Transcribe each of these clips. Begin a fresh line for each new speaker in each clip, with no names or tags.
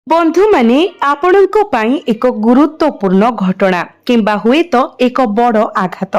बंधु माने आपणक पई एक गुरुत्वपूर्ण घटना किंबा हुए तो एक बड़ आघात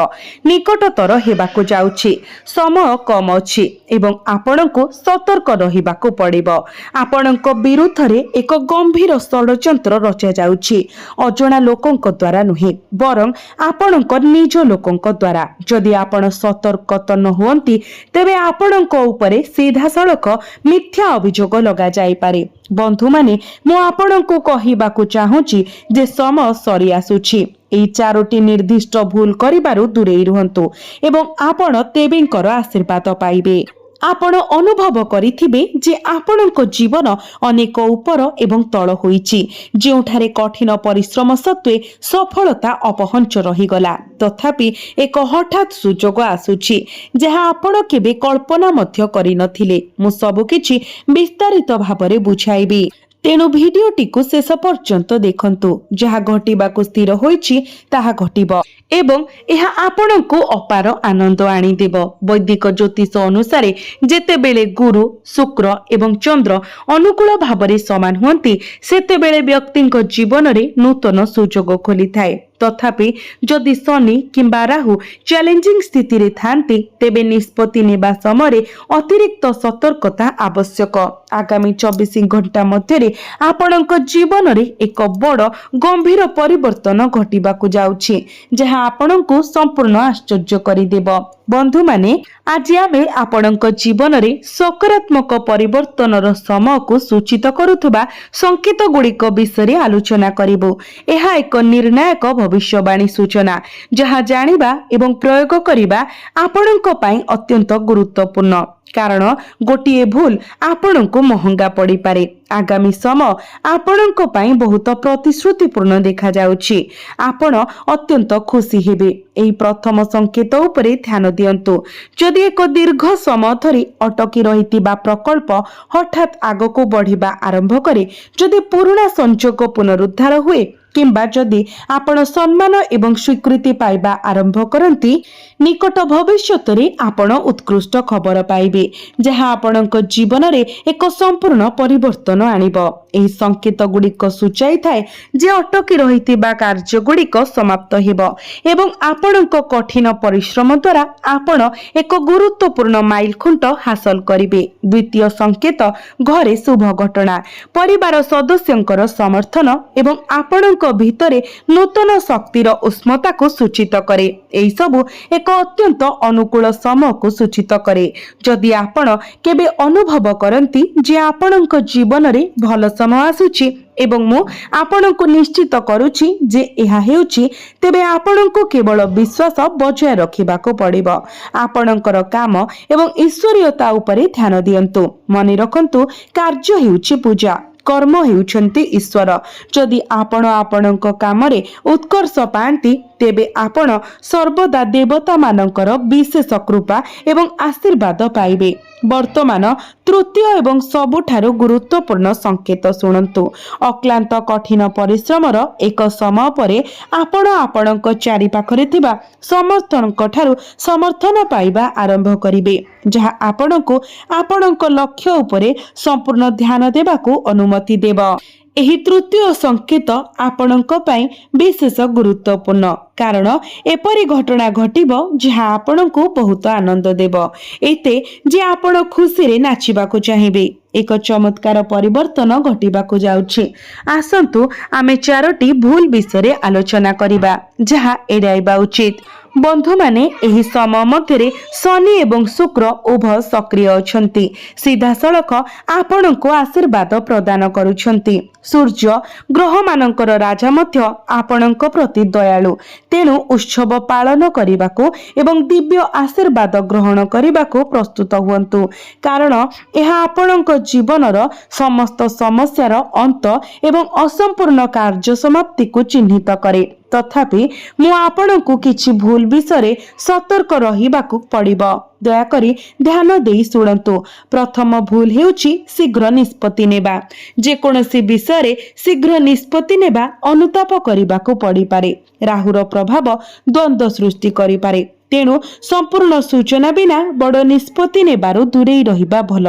निकटतर हेबाकु जाउछि। समय कम अछि एवं आपणको सतर्क रहिबाकु पड़िबो। आपणक विरुद्ध रे एक गंभीर षडयंत्र रचा जाउछि, अजणा लोकंक द्वारा नुहे बरं आपणक निज लोकंक द्वारा। जदि आपण सतर्क न हुअंती तेबे आपणक उपरे सीधा सड़क मिथ्या अभियोग लगा जाई पारे। बंधु माने मु आपणको कहिबाकु चाहूछि जे समय सरी आसुछि। एई चारोटी निर्दिष्ट भूल करिबारु दूरेई रुहंतु एवं आपण तेबेंकर आशीर्वाद पाइबे। आपण अनुभव करिथिबे जे आपणको जीवन अनेक उपर एवं तळ होईछि, जेउठारे कठिन परिश्रम सत्वे सफलता अपहंच रहिगला। तथापि एक हठात सुजोग आसुछि जहा आपण केबे कल्पना मध्य करि नथिले। मु सब किछि विस्तारित भाबरे बुझाइबी, तेणु भिडियोटी को शेष पर्यंत देखंतु। जहा घटिबाकु स्थिर होईछि ताहा घटिबो एवं एहा आपणको अपार आनंद आनी देबो। वैदिक ज्योतिष अनुसारे जेतेबेले गुरु शुक्र एवं चंद्र अनुकूल भावरे समान हुंती सेतेबेले व्यक्तिंक जीवन रे नूतन सुजोग खोली थाए। तथापि जदि शनि किंबा राहु चैलेंजिंग स्थिति रे थांती तेबे निष्पत्ति नेबा समय अतिरिक्त सतर्कता आवश्यक। आगामी 24 घंटा मध्य आपणक जीवन रे एक बड़ गंभीर परिवर्तन घटिबाकु जाउछि, जहा आपणको संपूर्ण आश्चर्य करिदेबो। बंधु माने आज आमे आपणक जीवन रे सकारात्मक परिवर्तनर समय को सूचित करुथबा संकेत गुड़िक विषय आलोचना करिबो। एहा एक निर्णायक भविष्यवाणी सूचना जहा जानिबा एवं प्रयोग करिबा आपणक पई अत्यंत गुरुत्वपूर्ण, कारण गोटिए भूल आपणको महंगा पड़ी पारे। आगामी समय आपणक पई बहुत प्रतिश्रुतिपूर्ण देखा जाउछि। आपण अत्यंत खुशी हेबे। एही प्रथम संकेत उपरे ध्यान दियंतु। जदि एक दीर्घ समय धरि अटकी रहितिबा प्रकल्प हठात आगको बढ़िबा आरंभ करे, जदि पुराना संजोग पुनरुद्धार हुए किंबा जदि आपण सम्मान एवं स्वीकृति पाइबा आरंभ करंती, निकट भविष्यत रे आपण उत्कृष्ट खबर पाइबे जहा आपणक जीवन रे एक संपूर्ण परिवर्तन आनिबो। एही संकेत गुड़िक सूचाई थाए जे अटकी रहितिबा कार्य गुड़िक समाप्त हेबो एवं आपणक कठिन परिश्रम द्वारा आपण एक गुरुत्वपूर्ण माइल खुंट हासिल करिबे। द्वितीय संकेत घरे शुभ घटना, परिवार सदस्यंकर समर्थन एवं आपणक भितरे नूतन शक्तिर उष्मता को सूचित करे। एई सबु एक अत्यंत अनुकूल समय को सूचित करे। जदि आपण केबे अनुभव करंती जे आपणक जीवन रे भल समय आसुछि एवं मु आपणको निश्चित करूछि जे एहा हेउछि, तेबे आपणको केवल विश्वास बजाय रखिबाको पड़िबो। आपणकर काम एवं ईश्वरीयता उपरे ध्यान दियंतु। मने रखंतु, कार्य हेउछि पूजा, कर्म हेउछन्ति ईश्वर। जदि आपण आपणक कामरे उत्कर्ष पांती तेबे आपण सर्वदा देवता मानकर विशेष कृपा एवं आशीर्वाद पाइबे। वर्तमान तृतीय एवं सबुठारु गुरुत्वपूर्ण संकेत शुणन्तु। अक्लांत कठिन परिश्रमर एक समय परे आपण आपणक चारि पाखरे थिबा समर्थनक ठारु समर्थन पाइबा आरंभ करिबे, जहा आपणको आपणक लक्ष्य उपरे संपूर्ण ध्यान देबाकू अनुमति देबो। एही तृतीय संकेत आपणक पई विशेष गुरुत्वपूर्ण, कारण एपरी घटना घटिबो जहा आपणको बहुत आनंद देबो, एते जे आपण खुशी रे नाचिबाकू चाहिबे। एक चमत्कार परिवर्तन घटिबाकू जाउछि। आसंतु आमे चारोटी भूल विषय आलोचना करिबा जहा एडाइबा उचित। बंधु माने एही समय मध्यरे शनि एवं शुक्र उभय सक्रिय अछंती, सीधा सड़क आपणको आशीर्वाद प्रदान करूछंती। सूर्य ग्रह मानकर राजा मध्य आपणक प्रति दयालु, तेणु उत्सव पालन करिबाकू एवं दिव्य आशीर्वाद ग्रहण करिबाकू प्रस्तुत हुअन्तु, कारण एहा आपणक जीवनर समस्त समस्यार अंत एवं असंपूर्ण कार्य समाप्ति को चिन्हित करे। तथापि मु आपणको किछि भूल विषय सतर्क रहिबाकू पड़िबो। दयाकरी ध्यान देई सुनंतु। प्रथम भूल हेउछि शीघ्र निष्पत्ति नेबा। जे कोनोसी विषय शीघ्र निष्पत्ति नेबा अनुताप करिबाकू पड़ी पारे। राहुर प्रभाव द्वंद्व सृष्टि करि पारे। तेणु संपूर्ण सूचना बिना बड़ निष्पत्ति नेबारु दूरेई रहिबा भल।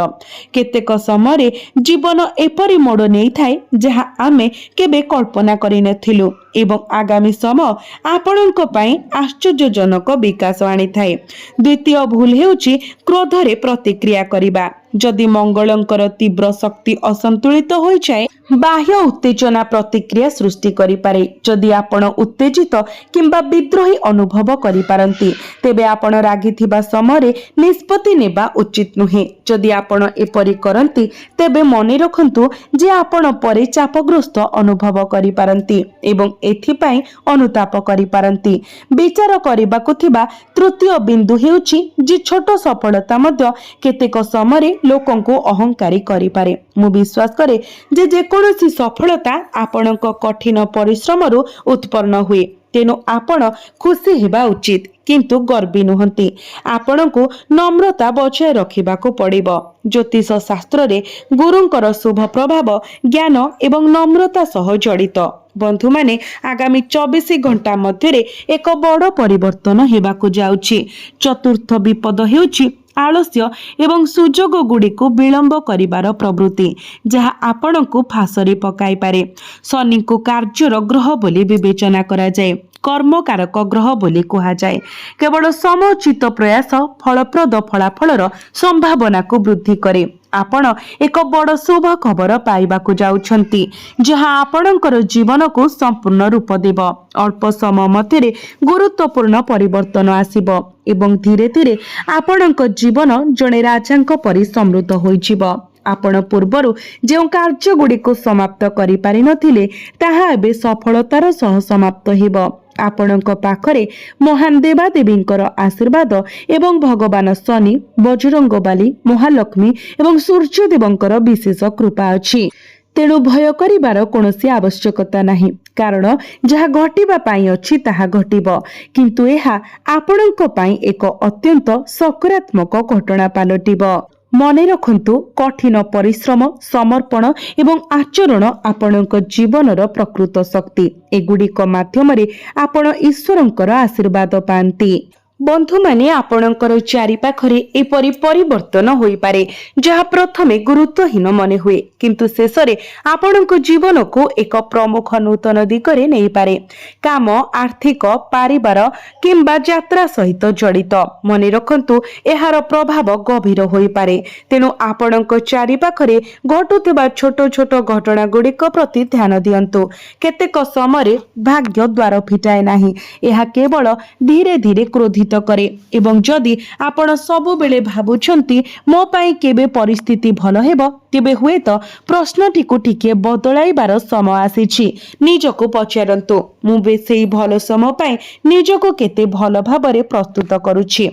केतेक समय जीवन एपरि मोड़ नहीं थाए जहाँ आमे केबे कल्पना करि नथिलु एवं आगामी समय आपणक पई आश्चर्यजनक विकास आनी थाए। द्वितीय भूल हेउची क्रोधरे प्रतिक्रिया करिबा। जदि मंगलंकर तीव्र शक्ति असंतुलित हो जाए बाह्य उत्तेजना प्रतिक्रिया सृष्टि करि पारे। जदि आपण उत्तेजित किंबा विद्रोही अनुभव करि पारंती तेबे आपण रागिथिबा समय निष्पत्ति नेबा उचित नुहे। जदि आपण एपरि करंती तेबे मने रखंतु जे आपण परे चापग्रस्त अनुभव करि पारंती एवं एथिपाई अनुताप करि पारंती। विचार करिबाकु थिबा तृतीय बिंदु हेउची जे छोट सफलता मध्य केतेक समय लोकंको अहंकारी करि पारे। मु विश्वास करे जे कोनोसी सफलता आपणक कठिन परिश्रमरु उत्पन्न हुए। तेणु आपण खुशी हेबा उचित किंतु गर्वी नुहंती। आपणको नम्रता बचाए रखिबाको पड़िबो। ज्योतिष शास्त्र रे गुरुंकर शुभ प्रभाव ज्ञान एवं नम्रता सह जड़ित। बंधु माने आगामी 24 घंटा मध्य एक बड़ परिवर्तन हेबाको जाउछि। चतुर्थ विपद हेउछि आलस्य एवं सुजोग गुड़ी को विलंब करिबार प्रवृत्ति जहाँ आपण को फासरे पकाई पारे। शनि को कार्यर ग्रह बोली विवेचना करा जाए, कर्मकारक ग्रह बोली कहा जाए। केवल समुचित प्रयास फलप्रद फलाफलर संभावना को वृद्धि करे। आपण एक बड़ शुभ खबर पाइबाकु जाउछंती जहाँ आपणकर जीवन को संपूर्ण रूप देव। अल्प समय मध्य गुरुत्वपूर्ण परिवर्तन आसिबो एवं धीरे धीरे आपणक जीवन जड़े राजांक परि समृद्ध होइजिबो। आपण पूर्वरु जो कार्य गुड़ी को समाप्त करि पारि नथिले ताहा एबे सफलतार सह समाप्त हेबो। आपणक पाखरे महान देवादेवींकर आशीर्वाद एवं भगवान शनि, बजरंगबाली, महालक्ष्मी एवं सूर्यदेवंकर विशेष कृपा अछि। तेणु भय करिबार कोनोसी आवश्यकता नाही, कारण जहा घटिबा पाई अछि ताहा घटिबो। किंतु एहा आपणक पाई एक अत्यंत सकारात्मक घटना पालटिबो। मने रखंतु कठिन परिश्रम, समर्पण एवं आचरण आपणक जीवनर प्रकृत शक्ति। एगुड़िक माध्यम आपण ईश्वरंकर आशीर्वाद पांती। बंधु माने आपणकर चारि पाखरे एपरि परिवर्तन होई पारे जहा प्रथमे गुरुत्वहीन मने हुए किंतु शेषरे आपणक जीवन को एक प्रमुख नूतन दिगरे नहीं पारे। काम, आर्थिक, पारिवार किंबा यात्रा सहित जड़ित। मने रखंतु एहार प्रभाव गभीर होई पारे। तेणु आपणक चारि पाखरे घटुथिबा छोट छोट घटना गुड़िक प्रति ध्यान दियंतु। केतेक समय भाग्य द्वार फिटाए नाही, एहा केवल धीरे धीरे क्रोधित करे। एवं जदि आपण सबु बेले भाबुछंती मो पाई केबे परिस्थिति भल हेबो तेबे हुए तो प्रश्नटी को टिके बदलाइबार समय आसीछि। निजको पचारंतु मु बेसेई भल समय पाई निजको केते भल भाबरे प्रस्तुत करूछि,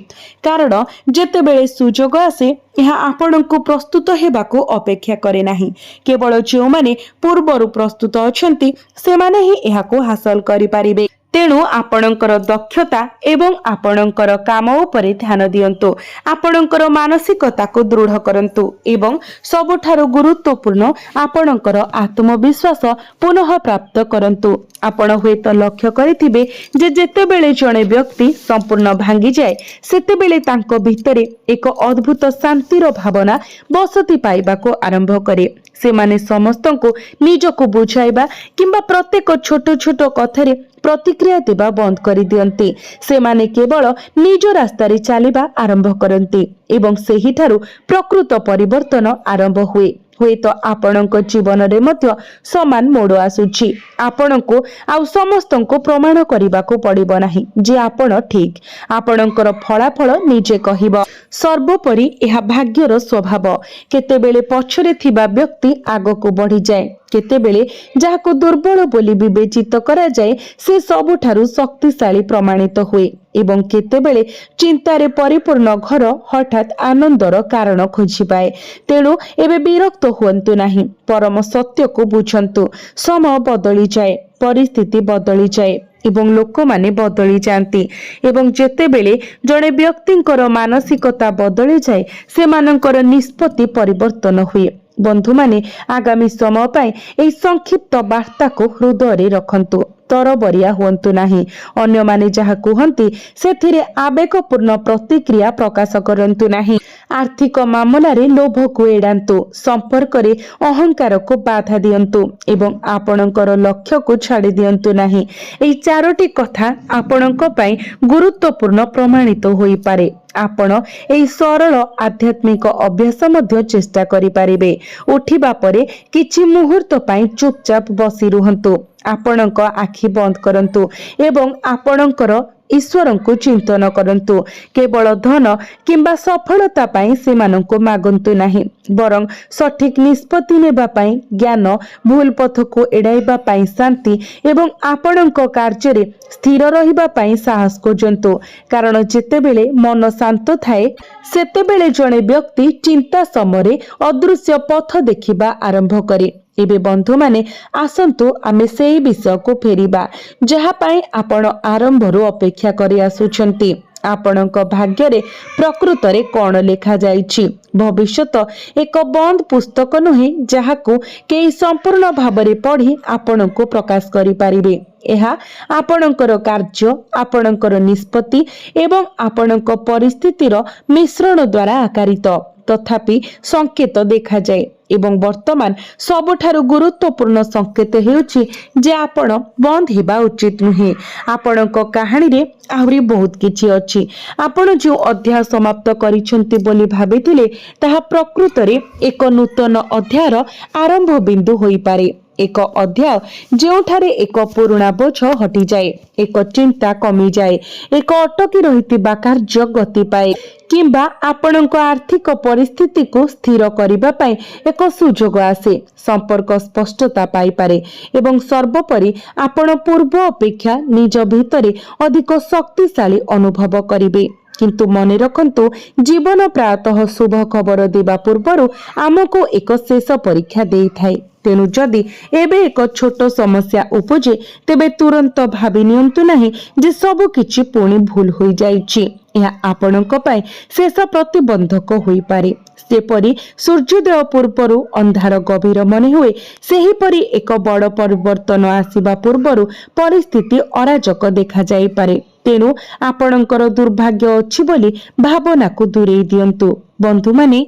कारण जेतेबेले सुजोग आसे यह आपणको प्रस्तुत हेबाको अपेक्षा करे नाही। केवल जो माने पूर्वरु प्रस्तुत अछंती सेमाने ही एहाको हासिल करि पारिबे। तेणु आपणकर दक्षता एवं आपणकर काम उपरे ध्यान दियंतु। आपणकर मानसिकता को दृढ़ करंतु एवं सबुठारु गुरुत्वपूर्ण आपणकर आत्मविश्वास पुनः प्राप्त करंतु। आपण हुएत लक्ष्य करिथिबे जे जेतेबेले जणे व्यक्ति संपूर्ण भांगी जाए सेतेबेले तांको भितरे एक अद्भुत शांतिर भावना बसती पाइबाको आरंभ करे। सेमाने समस्तंको निजको बुझाइबा किंबा प्रत्येक छोट छोट कथारे प्रतिक्रिया देबा बंद करि दियंती। सेमाने केवल निज रास्तारे चलिबा आरंभ करंती एवं सेही ठारू प्रकृत परिवर्तन आरंभ हुए। हुए तो आपणक जीवन रे मध्य समान मोड़ आसुछि। आपणको आउ समस्तंको प्रमाण करिबाको पड़िबो नाही जे आपण ठीक। आपणकर फलाफल निजे कहिबो। सर्वोपरि एहा भाग्यर स्वभाव। केतेबेले पछरे थिबा व्यक्ति आगको बढ़ी जाए, केतेबेले जाहाको दुर्बल बोली विवेचित करा जाए से सबुठारु शक्तिशाली प्रमाणित हुए एवं केतेबेले चिंतारे परिपूर्ण घर हठात आनंदर कारण खोजी पाए। तेणु एबे विरक्त हुअन्तु नाही, परम सत्य को बुझंतु। समय बदली जाए, परिस्थिति बदली जाए एवं लोक माने बदली जाती एवं जेतेबेले जड़े व्यक्तिंकर मानसिकता बदली जाए सेमानंकर निष्पत्ति परिवर्तन हुए बंधु माने आगामी समय पाई एई संक्षिप्त बार्ता को हृदय रखंतु। तरबरिया हुंतु नाही। अन्य माने जहा कुहंती सेथिरे आवेगपूर्ण प्रतिक्रिया प्रकाश करंतु नाही। आर्थिक मामलारे लोभ को एडांतु। संपर्क रे अहंकार को बाधा दियंतु एवं आपणकर लक्ष्य को छाड़ी दियंतु नाही। एई चारोटी कथा आपणक पई गुरुत्वपूर्ण प्रमाणित होई पारे। आपण एई सरल आध्यात्मिक अभ्यास मध्य चेष्टा करि पारिबे। उठिबा परे किछि मुहूर्त पई चुपचाप बसी रुहंतु। आपणक आखि बंद करंतु एवं आपणकर ईश्वर को चिंतन करंतु। केवल धन किंबा सफलता पाई सेमानंको मागंतु नाही, बरं सठिक निष्पत्ति नेबा पाई ज्ञान, भूल पथ को एडाइबा पाई शांति एवं आपणंको कार्य रे स्थिर रहिबा पाई साहस खोजंतु। कारण जेतेबेले मन शांत थाए सेतेबेले जणे व्यक्ति चिंता समरे अदृश्य पथ देखिबा आरंभ करे। एबे बंधु माने आसंतु आमे सेही विषय को फेरिबा जहा पाई आपण आरंभरू अपेक्षा करि आसुछंती। आपणक भाग्य रे प्रकृत रे कोन लेखा जाईछि। भविष्यत एक बंद पुस्तक नुहे जहाकू केही संपूर्ण भाबरे पढ़ी आपणको प्रकाश करि पारिबे। एहा आपणकर कार्य, आपणकर निष्पत्ति एवं आपणक परिस्थितिर मिश्रण द्वारा आकारित। तथापि संकेत देखा जाए एवं वर्तमान सबुठारु गुरुत्वपूर्ण संकेत हेउछि जे आपण बंद हेबा उचित नुहे। आपणक कहानी रे आहुरी बहुत किछि अछि। आपण जो अध्याय समाप्त करिसंती बोली भाबिथिले ताहा प्रकृत रे एक नूतन अध्यायर आरंभ बिंदु होई पारे। एक अध्याय जेउठारे एक पुराणा बोझ हटि जाए, एक चिंता कमी जाए, एक अटकी रहितिबा कार्य गति पाए किंबा आपणक आर्थिक परिस्थिति को स्थिर करिबा पाई एक सुजोग आसे। संपर्क स्पष्टता पाई पारे एवं सर्वोपरि आपण पूर्व अपेक्षा निज भितरे अधिक शक्तिशाली अनुभव करिबे। किंतु मने रखंतु जीवन प्रायतः शुभ खबर देबा पूर्वरु आमको एक शेष परीक्षा देई थाए। तेणु जदि एबे एक छोट समस्या उपजे तेबे तुरंत भाबी नियंतु नाही जे सब किछि पुणी भूल होई जाईछि। यह आपणक पाई शेष प्रतिबंधक होई पारे। सेपरि सूर्योदय पूर्वरु अंधार गभीर मने हुए, सेही परि एक बड़ परिवर्तन आसीबा पूर्वरु परिस्थिति अराजक देखा जाई पारे। तेणु आपणकर दुर्भाग्य अछि बोली भावना को दूरेई दियंतु। बंधु माने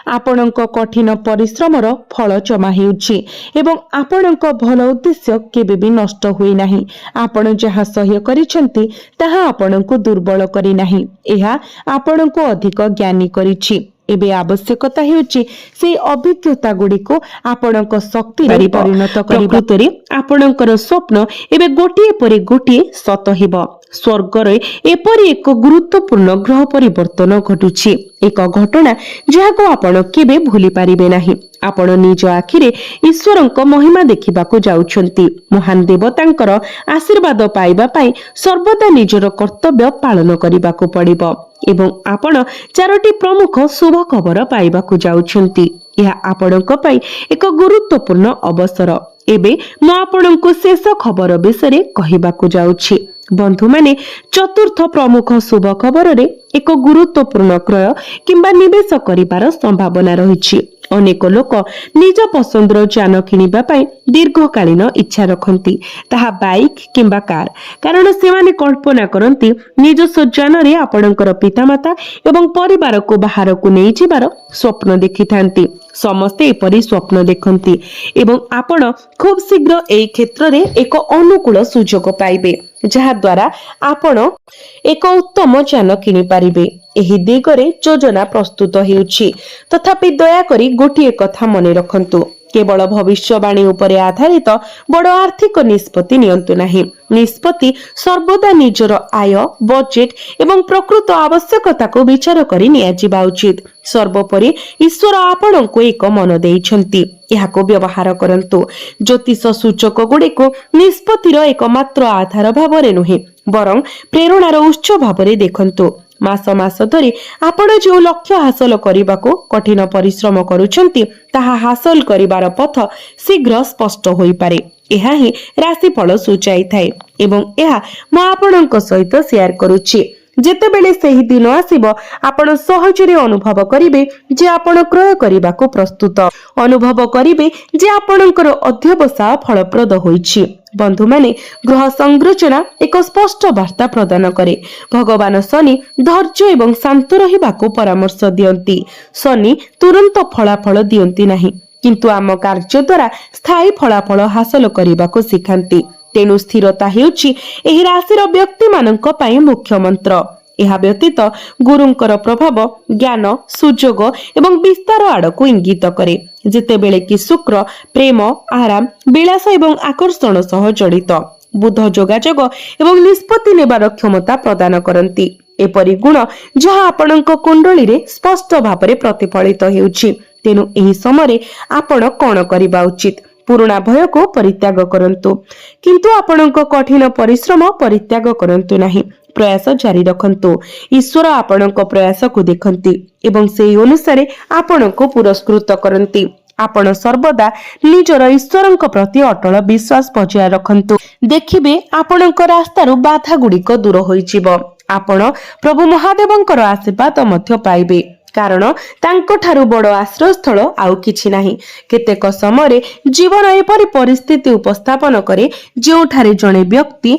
आपणक कठिन परिश्रमर फल जमा हेउछि एवं आपणक भल उद्देश्य केबे भी नष्ट होई नाही। आपण जहा सह्य करिसंती ताहा आपणको दुर्बल करी नाही, एहा आपणको अधिक ज्ञानी करिछि। एबे आवश्यकता हेउछि से अभिज्ञता गुडी को आपणक शक्ति रे परिणत करिबा। प्रकृतरे आपणकर स्वप्न एबे गोटिए परे गोटिए सत हेबो। स्वर्ग रे एपरि एक गुरुत्वपूर्ण ग्रह परिवर्तन घटुछि, एक घटना जहाको आपण केबे भूली पारिबे नाही। आपण निज आखिरे ईश्वरक महिमा देखिबाको जाउछंती। महान देवतांकर आशीर्वाद पाइबा पाई सर्वदा निजर कर्तव्य पालन करिबाको पड़िबो एवं आपण चारोटी प्रमुख शुभ खबर पाइबाको जाउछंती। यह आपणक पाई एक गुरुत्वपूर्ण अवसर। एबे म आपणको शेष खबर विषय कहिबाको जाउछि। बंधु माने चतुर्थ प्रमुख शुभ खबर रे एक गुरुत्वपूर्ण क्रय किंबा निवेश करिबार संभावना रहिछि। अनेक लोक निज पसंदर यान किनिबा पाई दीर्घकालीन इच्छा रखंती, ताहा बाइक किंबा कार। कारण सेमाने कल्पना करंती निज यान रे आपणकर पितामाता एवं परिवार को बाहर को नै जिबार स्वप्न देखिथांती। समस्ते एपरि स्वप्न देखंती एवं आपण खूब शीघ्र एई क्षेत्र रे एक अनुकूल सुजोग पाइबे, जहा द्वारा आपण एक उत्तम यान किनि पारिबे। एही दिगरे योजना प्रस्तुत हेउछि। तथापि दया करी गोटिए कथा मने रखंतु, केवल भविष्यवाणी उपरे आधारित बड़ आर्थिक निष्पत्ति नियंतु नाही। निष्पत्ति सर्वदा निजर आय, बजेट एवं प्रकृत आवश्यकता को विचार करी नियाजिबा उचित। सर्वोपरि ईश्वर आपणको एक मन देइछंती, याको व्यवहार करंतु। ज्योतिष सूचक गुडी को निष्पत्तिर एक मात्र आधार भावरे नुहे, बरं प्रेरणार उत्स भावरे देखंतु। मास मास धरी आपण जो लक्ष्य हासिल करबाको कठिन परिश्रम करूछंती ताहा हासिल करिबार पथ शीघ्र स्पष्ट होई पारे। एहा ही राशिफल सूचाई थाए एवं एहा म आपणक सहित शेयर करूछि। ଯେତେବେଳେ ସେହି ଦିନ ଆସିବ ଆପଣ ସହଜରେ ଅନୁଭବ କରିବେ ଯେ ଆପଣ କ୍ରୟ କରିବାକୁ ପ୍ରସ୍ତୁତ, ଅନୁଭବ କରିବେ ଯେ ଆପଣଙ୍କର ଅଧ୍ୟବସାୟ ଫଳପ୍ରଦ ହୋଇଛି। ବନ୍ଧୁମାନେ, ଗ୍ରହ ସଂରଚନା ଏକ ସ୍ପଷ୍ଟ ବାର୍ତ୍ତା ପ୍ରଦାନ କରେ। ଭଗବାନ ଶନି ଧୈର୍ଯ୍ୟ ଏବଂ ଶାନ୍ତ ରହିବାକୁ ପରାମର୍ଶ ଦିଅନ୍ତି। ଶନି ତୁରନ୍ତ ଫଳାଫଳ ଦିଅନ୍ତି ନାହିଁ, କିନ୍ତୁ ଆମ କାର୍ଯ୍ୟ ଦ୍ୱାରା ସ୍ଥାୟୀ ଫଳାଫଳ ହାସଲ କରିବାକୁ ଶିଖାନ୍ତି। ତେଣୁ ସ୍ଥିରତା ହେଉଛି ଏହି ରାଶିର ବ୍ୟକ୍ତିମାନଙ୍କ ପାଇଁ ମୁଖ୍ୟ ମନ୍ତ୍ର। ଏହା ବ୍ୟତୀତ ଗୁରୁଙ୍କର ପ୍ରଭାବ ଜ୍ଞାନ, ସୁଯୋଗ ଏବଂ ବିସ୍ତାର ଆଡ଼କୁ ଇଙ୍ଗିତ କରେ, ଯେତେବେଳେ କି ଶୁକ୍ର ପ୍ରେମ, ଆରାମ, ବିଳାସ ଏବଂ ଆକର୍ଷଣ ସହ ଜଡ଼ିତ। ବୁଧ ଯୋଗାଯୋଗ ଏବଂ ନିଷ୍ପତ୍ତି ନେବାର କ୍ଷମତା ପ୍ରଦାନ କରନ୍ତି, ଏପରି ଗୁଣ ଯାହା ଆପଣଙ୍କ କୁଣ୍ଡଳୀରେ ସ୍ପଷ୍ଟ ଭାବରେ ପ୍ରତିଫଳିତ ହେଉଛି। ତେଣୁ ଏହି ସମୟରେ ଆପଣ କ'ଣ କରିବା ଉଚିତ? ପୁରୁଣା ଭୟକୁ ପରିତ୍ୟାଗ କରନ୍ତୁ, କିନ୍ତୁ ଆପଣଙ୍କ କଠିନ ପରିଶ୍ରମ ପରିତ୍ୟାଗ କରନ୍ତୁ ନାହିଁ। ପ୍ରୟାସ ଜାରି ରଖନ୍ତୁ। ଈଶ୍ୱର ଆପଣଙ୍କ ପ୍ରୟାସକୁ ଦେଖନ୍ତି ଏବଂ ସେହି ଅନୁସାରେ ଆପଣଙ୍କୁ ପୁରସ୍କୃତ କରନ୍ତି। ଆପଣ ସର୍ବଦା ନିଜର ଈଶ୍ୱରଙ୍କ ପ୍ରତି ଅଟଳ ବିଶ୍ୱାସ ବଜାୟ ରଖନ୍ତୁ। ଦେଖିବେ ଆପଣଙ୍କ ରାସ୍ତାରୁ ବାଧା ଗୁଡ଼ିକ ଦୂର ହୋଇଯିବ। ଆପଣ ପ୍ରଭୁ ମହାଦେବଙ୍କର ଆଶୀର୍ବାଦ ମଧ୍ୟ ପାଇବେ, କାରଣ ତାଙ୍କଠାରୁ ବଡ଼ ଆଶ୍ରୟସ୍ଥଳ ଆଉ କିଛି ନାହିଁ। କେତେକ ସମୟରେ ଜୀବନ ଏପରି ପରିସ୍ଥିତି ଉପସ୍ଥାପନ କରେ ଯେଉଁଠାରେ ଜଣେ ବ୍ୟକ୍ତି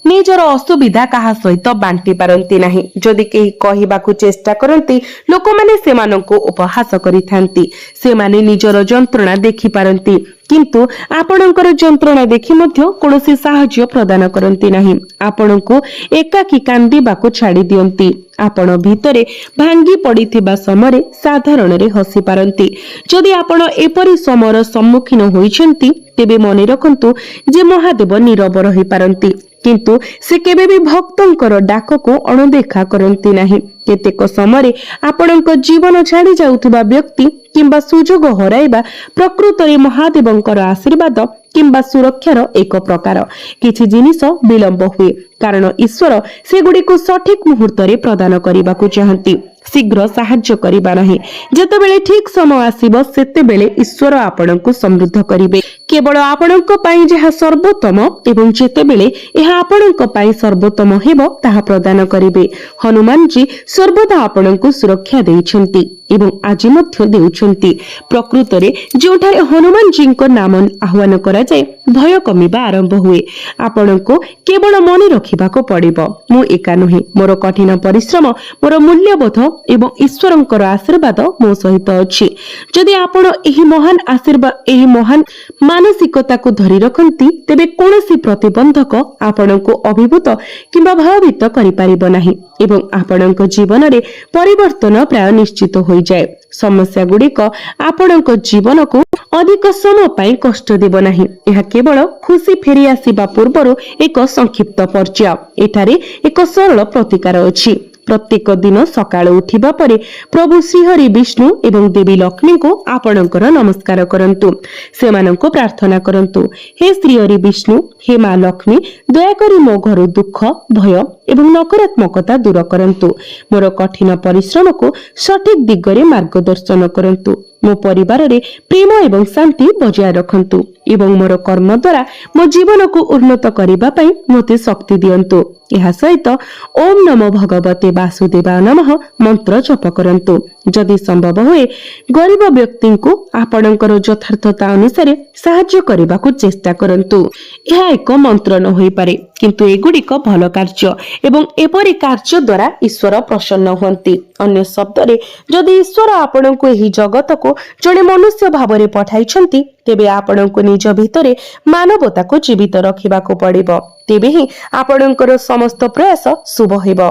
ନିଜର ଅସୁବିଧା କାହା ସହିତ ବାଣ୍ଟି ପାରନ୍ତି ନାହିଁ। ଯଦି କେହି କହିବାକୁ ଚେଷ୍ଟା କରନ୍ତି, ଲୋକମାନେ ସେମାନଙ୍କୁ ଉପହାସ କରିଥାନ୍ତି। ସେମାନେ ନିଜର ଯନ୍ତ୍ରଣା ଦେଖିପାରନ୍ତି, କିନ୍ତୁ ଆପଣଙ୍କର ଯନ୍ତ୍ରଣା ଦେଖି ମଧ୍ୟ କୌଣସି ସାହାଯ୍ୟ ପ୍ରଦାନ କରନ୍ତି ନାହିଁ। ଆପଣଙ୍କୁ ଏକାକୀ କାନ୍ଦିବାକୁ ଛାଡ଼ି ଦିଅନ୍ତି। ଆପଣ ଭିତରେ ଭାଙ୍ଗି ପଡ଼ିଥିବା ସମୟରେ ସାଧାରଣରେ ହସି ପାରନ୍ତି। ଯଦି ଆପଣ ଏପରି ସମୟର ସମ୍ମୁଖୀନ ହୋଇଛନ୍ତି, ତେବେ ମନେ ରଖନ୍ତୁ ଯେ ମହାଦେବ ନୀରବ ରହିପାରନ୍ତି, କିନ୍ତୁ ସେ କେବେ ବି ଭକ୍ତଙ୍କର ଡାକକୁ ଅଣଦେଖା କରନ୍ତି ନାହିଁ। କେତେକ ସମୟରେ ଆପଣଙ୍କ ଜୀବନ ଛାଡ଼ି ଯାଉଥିବା ବ୍ୟକ୍ତି କିମ୍ବା ସୁଯୋଗ ହରାଇବା ପ୍ରକୃତରେ ମହାଦେବଙ୍କର ଆଶୀର୍ବାଦ କିମ୍ବା ସୁରକ୍ଷାର ଏକ ପ୍ରକାର। କିଛି ଜିନିଷ ବିଳମ୍ବ ହୁଏ କାରଣ ଈଶ୍ୱର ସେଗୁଡ଼ିକୁ ସଠିକ ମୁହୂର୍ତ୍ତରେ ପ୍ରଦାନ କରିବାକୁ ଚାହାନ୍ତି, ଶୀଘ୍ର ସାହାଯ୍ୟ କରିବା ନାହିଁ। ଯେତେବେଳେ ଠିକ ସମୟ ଆସିବ, ସେତେବେଳେ ଈଶ୍ୱର ଆପଣଙ୍କୁ ସମୃଦ୍ଧ କରିବେ, କେବଳ ଆପଣଙ୍କ ପାଇଁ ଯାହା ସର୍ବୋତ୍ତମ, ଏବଂ ଯେତେବେଳେ ଏହା ଆପଣଙ୍କ ପାଇଁ ସର୍ବୋତ୍ତମ ହେବ ତାହା ପ୍ରଦାନ କରିବେ। ହନୁମାନଜୀ ସର୍ବଦା ଆପଣଙ୍କୁ ସୁରକ୍ଷା ଦେଇଛନ୍ତି ଏବଂ ଆଜି ମଧ୍ୟ ଦେଉଛନ୍ତି। ପ୍ରକୃତରେ ଯେଉଁଠାରେ ହନୁମାନଜୀଙ୍କ ନାମ ଆହ୍ୱାନ କରାଯାଏ, ଭୟ କମିବା ଆରମ୍ଭ ହୁଏ। ଆପଣଙ୍କୁ କେବଳ ମନେ ରଖିବାକୁ ପଡ଼ିବ, ମୁଁ ଏକା ନୁହେଁ। ମୋର କଠିନ ପରିଶ୍ରମ, ମୋର ମୂଲ୍ୟବୋଧ ଏବଂ ଈଶ୍ୱରଙ୍କର ଆଶୀର୍ବାଦ ମୋ ସହିତ ଅଛି। ଯଦି ଆପଣ ଏହି ମହାନ ମାନସିକତାକୁ ଧରି ରଖନ୍ତି, ତେବେ କୌଣସି ପ୍ରତିବନ୍ଧକ ଆପଣଙ୍କୁ ଅଭିଭୂତ କିମ୍ବା ଭୟଭୀତ କରିପାରିବ ନାହିଁ ଏବଂ ଆପଣଙ୍କ ଜୀବନରେ ପରିବର୍ତ୍ତନ ପ୍ରାୟ ନିଶ୍ଚିତ ହୋଇଯାଏ। ସମସ୍ୟା ଗୁଡ଼ିକ ଆପଣଙ୍କ ଜୀବନକୁ ଅଧିକ ସମୟ ପାଇଁ କଷ୍ଟ ଦେବ ନାହିଁ। ଏହା କେବଳ ଖୁସି ଫେରି ଆସିବା ପୂର୍ବରୁ ଏକ ସଂକ୍ଷିପ୍ତ ପର୍ଯ୍ୟାୟ। ଏଠାରେ ଏକ ସରଳ ପ୍ରତିକାର ଅଛି। ପ୍ରତ୍ୟେକ ଦିନ ସକାଳୁ ଉଠିବା ପରେ ପ୍ରଭୁ ଶ୍ରୀହରି ବିଷ୍ଣୁ ଏବଂ ଦେବୀ ଲକ୍ଷ୍ମୀଙ୍କୁ ଆପଣଙ୍କର ନମସ୍କାର କରନ୍ତୁ। ସେମାନଙ୍କୁ ପ୍ରାର୍ଥନା କରନ୍ତୁ, ହେ ଶ୍ରୀହରି ବିଷ୍ଣୁ, ହେ ମା ଲକ୍ଷ୍ମୀ, ଦୟାକରି ମୋ ଘରୁ ଦୁଃଖ, ଭୟ ଏବଂ ନକାରାତ୍ମକତା ଦୂର କରନ୍ତୁ। ମୋର କଠିନ ପରିଶ୍ରମକୁ ସଠିକ ଦିଗରେ ମାର୍ଗଦର୍ଶନ କରନ୍ତୁ। ମୋ ପରିବାରରେ ପ୍ରେମ ଏବଂ ଶାନ୍ତି ବଜାୟ ରଖନ୍ତୁ ଏବଂ ମୋର କର୍ମ ଦ୍ୱାରା ମୋ ଜୀବନକୁ ଉନ୍ନତ କରିବା ପାଇଁ ମୋତେ ଶକ୍ତି ଦିଅନ୍ତୁ। ଏହା ସହିତ ଓಂ ନମୋ ଭଗବତେ ବାସୁଦେବାୟ ନମଃ ମନ୍ତ୍ର ଜପ କରନ୍ତୁ। ଯଦି ସମ୍ଭବ ହୁଏ, ଗରିବ ବ୍ୟକ୍ତିଙ୍କୁ ଆପଣଙ୍କର ଯଥାର୍ଥତା ଅନୁସାରେ ସାହାଯ୍ୟ କରିବାକୁ ଚେଷ୍ଟା କରନ୍ତୁ। ଏହା ଏକ ମନ୍ତ୍ର ନ ହୋଇପାରେ, କିନ୍ତୁ ଏଗୁଡ଼ିକ ଭଲ କାର୍ଯ୍ୟ ଏବଂ ଏପରି କାର୍ଯ୍ୟ ଦ୍ୱାରା ଈଶ୍ୱର ପ୍ରସନ୍ନ ହୁଅନ୍ତି। ଅନ୍ୟ ଶବ୍ଦରେ, ଯଦି ଈଶ୍ୱର ଆପଣଙ୍କୁ ଏହି ଜଗତକୁ ଜଣେ ମନୁଷ୍ୟ ଭାବରେ ପଠାଇଛନ୍ତି, ତେବେ ଆପଣଙ୍କୁ ନିଜ ଭିତରେ ମାନବତାକୁ ଜୀବିତ ରଖିବାକୁ ପଡ଼ିବ। ତେବେ ହିଁ ଆପଣଙ୍କର ସମସ୍ତ ପ୍ରୟାସ ଶୁଭ ହେବ।